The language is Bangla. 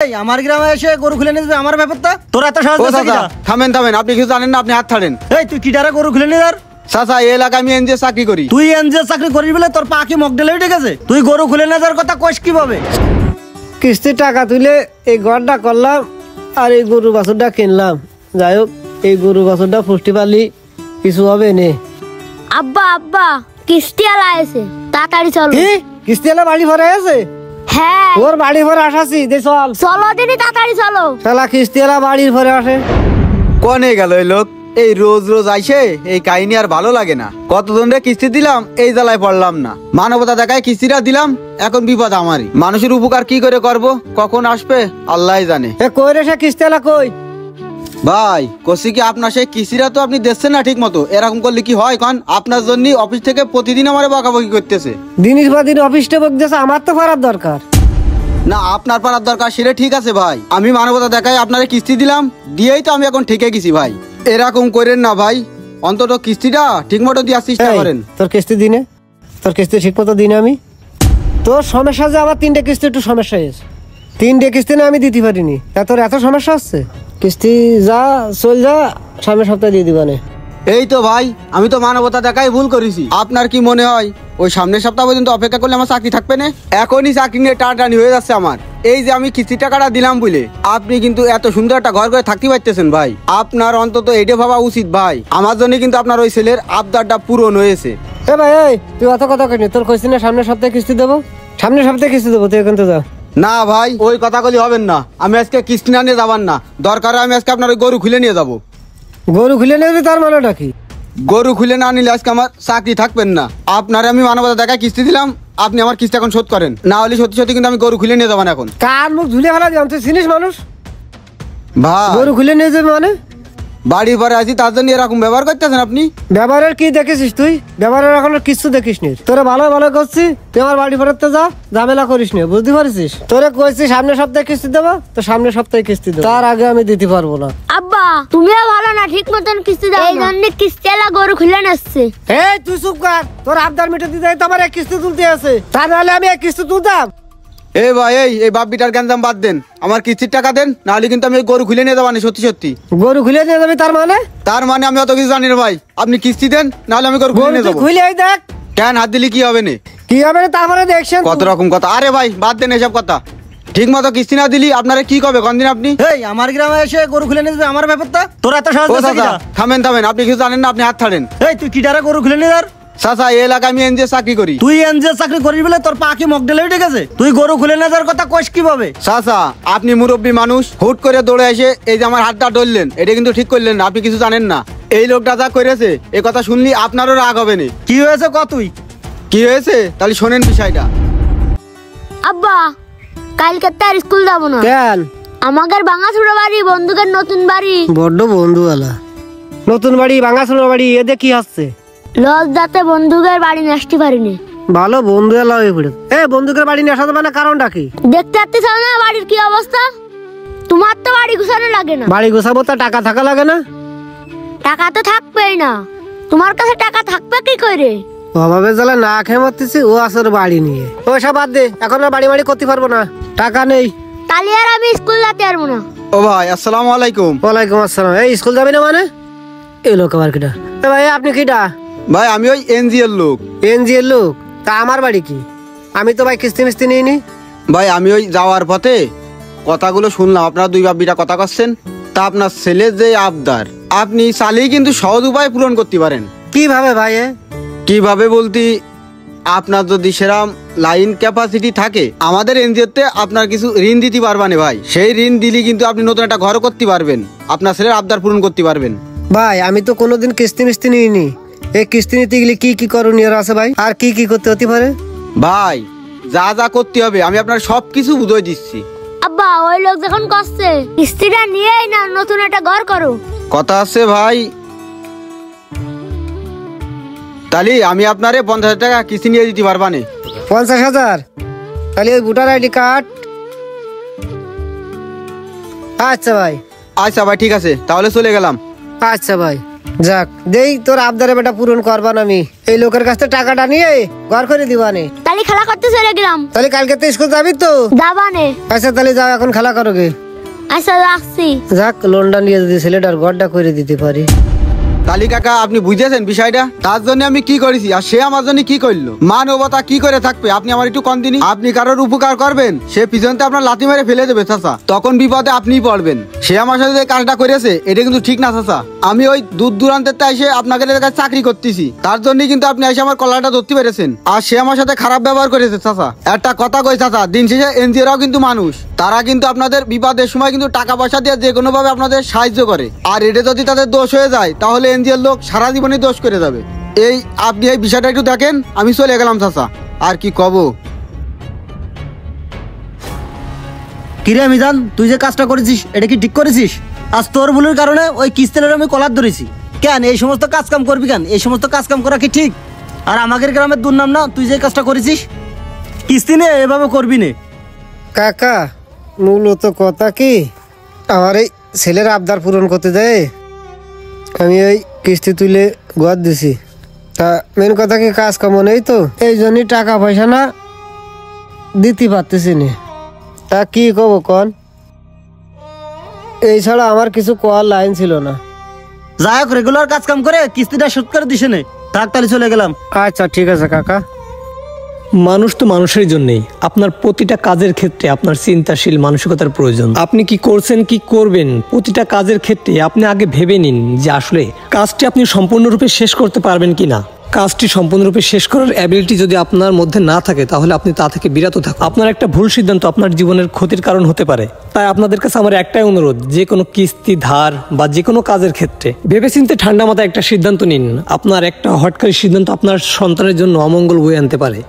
আমার গ্রামে এসে গরু খুলে নিয়ে যাবে আমার ব্যাপারটা তোর এত সহজ না। থামেন থামেন, আপনি কিছু জানেন না, আপনি হাত ছাড়েন। এই তুই কি ডারে গরু খুলে নিয়ে যার? চাচা এই এলাকায় আমি এনজিও চাকরি করি। তুই এনজিও চাকরি করিস বলে তোর পা কি মকডেলে উঠে গেছে? তুই গরু খুলে নিয়ে যাওয়ার কথা কইস কিভাবে? কিস্তির টাকা তুলে এই ঘরটা করলাম আর এই গরু বাছুরটা কিনলাম। যাই হোক এই গরু বাছুরটা পুষ্টি পালি কিছু হবে নে। আব্বা আব্বা কিস্তি আলা এসে তাড়াতাড়ি চলো। কি কিস্তি এলা বাড়ি ভরে আছে? হ্যাঁ ওর বাড়ি ভরে আসাছি দে চল। চলো দিদি তাড়াতাড়ি চলো। শালা কিস্তি এলা বাড়ির ভরে আসে। কনে গেল এই লোক? এই রোজ রোজ আইসে এই কাহিনী আর ভালো লাগে না। কতজন রে কিস্তি দিলাম, এই জ্বালায় পড়লাম না। মানবতা দেখায় কিস্তিটা দিলাম, এখন বিপদ আমারই। মানুষের উপকার কি করে করব, কখন আসবে আল্লাহ জানে। এ কই রে সে কিস্তি এলা কই? ভাই কষি কি আপনার সেই কিস্তিটা তো আপনি দিচ্ছেন না ঠিক মতো। এরকম করলে কি হয়? কারণ আপনার জন্য অফিস থেকে প্রতিদিন আমার বকাবকি করতেছে। দিনিস বা দিন অফিসটা বকতেছে, আমার তো করার দরকার না। আপনার পারার দরকার সেটা ঠিক আছে ভাই, আমি মানবতা দেখায় আপনারে কিস্তি দিলাম, দিয়েই তো আমি এখন ঠেকে গেছি ভাই। এরকম করেন না ভাই, অন্তত কিস্তিটা ঠিক মতো দেওয়ার চেষ্টা করেন। তোর কিস্তি দিনে, তোর কিস্তি ঠিক মতো দিনে আমি। তোর সমস্যা যে আমার 3টে কিস্তি একটু সমস্যা হয়েছে। 3টে কিস্তি না আমি দিতে পারিনি, তা তোর এত সমস্যা হচ্ছে? কিস্তি যা চল যা, সামনের সপ্তাহে দিয়ে দিবানে। এই তো ভাই, আমি তো মানবতা দেখাই ভুল করেছি। আপনার কি মনে হয় ওই সামনের সপ্তাহ পর্যন্ত অপেক্ষা করলে আমার চাকরি থাকবে না? এখনই চাকরি নিয়ে টানাটানি হয়ে যাচ্ছে আমার। এই যে আমি কিস্তি টাকাটা দিলাম বলে আপনি কিন্তু এত সুন্দর একটা ঘর করে থাকতে পারতেছেন ভাই। আপনার অন্তত এটা ভাবা উচিত ভাই, আমার জন্য কিন্তু আপনার ওই ছেলের আবদারটা পূরণ হয়েছে। এ ভাই এই তুই অত কথা কইনি, তোর কইছি না সামনের সপ্তাহে কিস্তি দেবো, সামনের সপ্তাহে কিস্তি দেবো, তুই এখন তো যা। না ভাই ওই কথাগুলি হবেন না, আমি আজকে কিস্তি না নিয়ে যাবার না, দরকার আমি আজকে আপনার ওই গরু খুলে নিয়ে যাবো। গরু খুলে নেবি তার মানেটা কি? গরু খুলে না নিলে আজকে আমার চাকরি থাকবেন না। আপনার আমি মানবতা দেখায় কিস্তি দিলাম, আপনি আমার কিস্তি এখন শোধ করেন, না হলে সত্যি সত্যি কিন্তু আমি গরু খুলে নিয়ে যাবেন এখন। কার মুখ ঝুলে ফেলা দিলাম, তুই চিনিস মানুষ? ভাই গরু খুলে নিয়ে যাবে মানে? বাড়ি পরে আছি তার জন্য এরকম ব্যবহার করতেছেন আপনি? ব্যবহারের কি দেখেছিস তুই? ব্যবহারের এখন কিছু দেখিস নি। তোরা ভালো ভালো করছি, তুই আমার বাড়ি ফেরত যা, ঝামেলা করিস নি, বুঝতে পারছিস? তোরা কইছিস সামনের সপ্তাহে কিস্তি দেবো, তো সামনের সপ্তাহে কিস্তি দেবো, তার আগে আমি দিতে পারবো না। আব্বা তুমিও ভালো না, ঠিক মতন কিস্তি দাও, এই জন্য কিস্তি আলা গরু খুলে নিচ্ছে। এই তুই চুপ কর, তোর আবদার মেটে দিতে তো আমার এক কিস্তি তুলতে আছে, তা নাহলে আমি এক কিস্তি তুলতাম? এই ভাই এই বাপ্পিটার গ্যাঞ্জাম বাদ দেন, আমার কিস্তির টাকা দেন, নাহলে কিন্তু আমি গরু খুলে নিয়ে যাবানি সত্যি সত্যি। গরু খুলে নিয়ে যাবি তার মানে? তার মানে আমি অত কিছু জানি না ভাই, আপনি কিস্তি দেন নাহলে আমি গরু খুলে নিয়ে যাবো। খুলে এই দেখ কেন হাত দিলে কি হবে না? কি হবে না তারপরে দেখছেন কত রকম কথা। আরে ভাই বাদ দেন এসব কথা, ঠিক মতো কিস্তি না দিলি আপনারা কি করবে কোনদিন আপনি? এই আমার গ্রামে এসে গরু খুলে নিয়ে যাবে আমার ব্যাপারটা তোর এত সহজ না। থামেন থামেন, আপনি কিছু জানেন না, আপনি হাত ছাড়েন। এই তুই কি ডারে গরু খুলে নিয়ে যার? চাচা এই এলাকায় আমি এনজিও চাকরি করি। তুই এনজিও চাকরি করিস বলে তোর পা কি মকডেলে উঠে গেছে? তুই গরু খুলে নিয়ে যাওয়ার কথা কইস কিভাবে? চাচা আপনি মুরব্বী মানুষ, হুট করে দৌড়ে এসে এই যে আমার হাতটা ধরলেন, এটা কিন্তু ঠিক করলেন না, আপনি কিছু জানেন না। এই লোকটা যা করেছে এ কথা শুনলি আপনারও রাগ হবে না। কি হয়েছে ক তুই? কি হয়েছে তাহলে শোনেন বিষয়টা। আব্বা কালকে তার স্কুল যাবো না। কেন? আমাদের ভাঙাচুরা বাড়ি, বন্ধুকের নতুন বাড়ি। বড্ড বন্ধুওয়ালা। নতুন বাড়ি ভাঙাচোরা বাড়ি, এতে কি হচ্ছে? লজ যাতে বন্ধুকের বাড়ি নাচতে পারিনি। ভালো বন্ধুওয়ালা হয়ে পড়ে। এ বন্ধুকের বাড়ি নিয়ে আসাতে মানে কারণটা কি? দেখতে পাচ্ছিস না বাড়ির কি অবস্থা? তোমার তো বাড়ি গুছানো লাগে না। বাড়ি গোছাবো তা টাকা থাকা লাগে না? টাকা তো থাকবেই না, তোমার কাছে টাকা থাকবে কি করে? অভাবে জ্বালা না খেয়ে মরতেছি, ও আসর বাড়ি নিয়ে। ওইসব বাদ দে, এখন আর বাড়ি বাড়ি করতে পারবো না, টাকা নেই। তাহলে আর আমি স্কুল যেতে পারবো না। ও ভাই আসসালামু আলাইকুম। ওয়ালাইকুম আসসালাম। এই স্কুল যাবি না মানে? এই লোক আবার কিটা? ভাই আপনি কিটা? ভাই আমি ওই এনজিওর লোক। এনজিওর লোক? তা আমার বাড়ি কি? আমি তো ভাই কিস্তি মিস্তি নিইনি। ভাই আমি ওই যাওয়ার পথে কথাগুলো শুনলাম, আপনারা দুই বাপ্পিটা কথা করছেন, তা আপনার ছেলের যে আবদার আপনি চালেই কিন্তু সহজ উপায় পূরণ করতে পারেন। কিভাবে ভাই? কিভাবে বলতে, আপনার যদি সেরাম লাইন ক্যাপাসিটি থাকে আমাদের এনজিওতে আপনার কিছু ঋণ দিতে পারবানে ভাই। সেই ঋণ দিলে কিন্তু আপনি নতুন একটা ঘর করতে পারবেন, আপনার ছেলের আবদার পূরণ করতে পারবেন। ভাই আমি তো কোনোদিন কিস্তি মিস্তি নিইনি, এই কিস্তি নিতে গেলে কি কি করণীয় আছে ভাই, আর কি কি করতে হতে পারে? ভাই যা যা করতে হবে আমি আপনার সবকিছু বুঝিয়ে দিচ্ছি। আব্বা ওই লোক যখন করছে কিস্তিটা নিয়েই না নতুন একটা ঘর করো। কথা আছে ভাই, তাহলে আমি আপনারে 50,000 টাকা কিস্তি নিয়ে দিতে পারবানে। 50,000? তাহলে ওই ভোটার আইডি কার্ড। আচ্ছা ভাই। আচ্ছা ভাই ঠিক আছে, তাহলে চলে গেলাম। আচ্ছা ভাই। যাক দেই তোর আবদারে বেটা পূরণ করবান আমি এই লোকের কাছ থেকে টাকাটা নিয়ে ঘর করে দিবানে। তাহলে খেলা করতে চলে গেলাম। তাহলে কালকে তো স্কুল যাবি তো? যাবানে। আচ্ছা তাহলে যাও এখন খেলা করো গে। আচ্ছা রাখছি। যাক লোনটা নিয়ে যদি ছেলেটার ঘরটা করে দিতে পারি। তালি কাকা আপনি বুঝেছেন বিষয়টা? তার জন্য আমি কি করেছি আর সে আমার জন্য কি করলো? মানবতা কি করে থাকবে আপনি আমার একটু কম দিনই। আপনি কারোর উপকার করবেন, সে পিছনতে আপনার লাথি মেরে ফেলে দেবে চাচা, তখন বিপদে আপনিই পড়বেন। সে আমার সাথে যে কাজটা করেছে এটা কিন্তু ঠিক না চাচা। আমি ওই দূর দূরান্তের এসে আপনাকে কাছে চাকরি করতেছি, তার জন্যই কিন্তু আপনি এসে আমার কলাটা ধরতে পেরেছেন। আর সে আমার সাথে খারাপ ব্যবহার করেছে চাচা। একটা কথা কই চাচা, দিন শেষে এনজিওরাও কিন্তু মানুষ, তারা কিন্তু আপনাদের বিপদের সময় কিন্তু টাকা পয়সা দিয়ে যে কোনো ভাবে আপনাদের সাহায্য করে। আর এটা যদি তাদের দোষ হয়ে যায় তাহলে এনজিওর লোক সারা জীবনই দোষ করে যাবে। এই আপনি এই বিষয়টা একটু দেখেন। আমি চলে গেলাম চাচা, আর কি কব। কিরে মিজান, তুই যে কাজটা করেছিস এটা কি ঠিক করেছিস? আজ তোর ভুলের কারণে ওই কিস্তিলের আমি কলার ধরেছি। কেন এই সমস্ত কাজ কাম করবি কেন? এই সমস্ত কাজ কাম করা কি ঠিক? আর আমাদের গ্রামের দুর্নাম না তুই যে কাজটা করেছিস? কিস্তি নে, এভাবে করবি নে। কাকা মূলত কথা কি, আমার এই ছেলের আবদার পূরণ করতে দেয় আমি ওই কিস্তি তুলে ঘর দিছি। তা মেন কথা কি কাজ কাম নেই তো, এই জন্যই টাকা পয়সা না দিতে পারতেছি না। তা কি কব কন, এই ছাড়া আমার কিছু কোয়ার লাইন ছিল না। যাই হোক রেগুলার কাজ কাম করে কিস্তিটা শোধ করে দিস নে। থাক তাহলে চলে গেলাম। আচ্ছা ঠিক আছে কাকা। মানুষ তো মানুষের জন্যই। আপনার প্রতিটা কাজের ক্ষেত্রে আপনার চিন্তাশীল মানসিকতার প্রয়োজন। আপনি কি করছেন কি করবেন প্রতিটা কাজের ক্ষেত্রে আপনি আগে ভেবে নিন যে আসলে কাজটি আপনি সম্পূর্ণরূপে শেষ করতে পারবেন কিনা। কাজটি সম্পূর্ণরূপে শেষ করার অ্যাবিলিটি যদি আপনার মধ্যে না থাকে তাহলে আপনি তা থেকে বিরত থাকুন। আপনার একটা ভুল সিদ্ধান্ত আপনার জীবনের ক্ষতির কারণ হতে পারে। তাই আপনাদের কাছে আমার একটাই অনুরোধ, যে কোনো কিস্তি ধার বা যে কোনো কাজের ক্ষেত্রে ভেবেচিন্তে ঠান্ডা মাথায় একটা সিদ্ধান্ত নিন। আপনার একটা হটকারী সিদ্ধান্ত আপনার সন্তানের জন্য অমঙ্গল বয়ে আনতে পারে।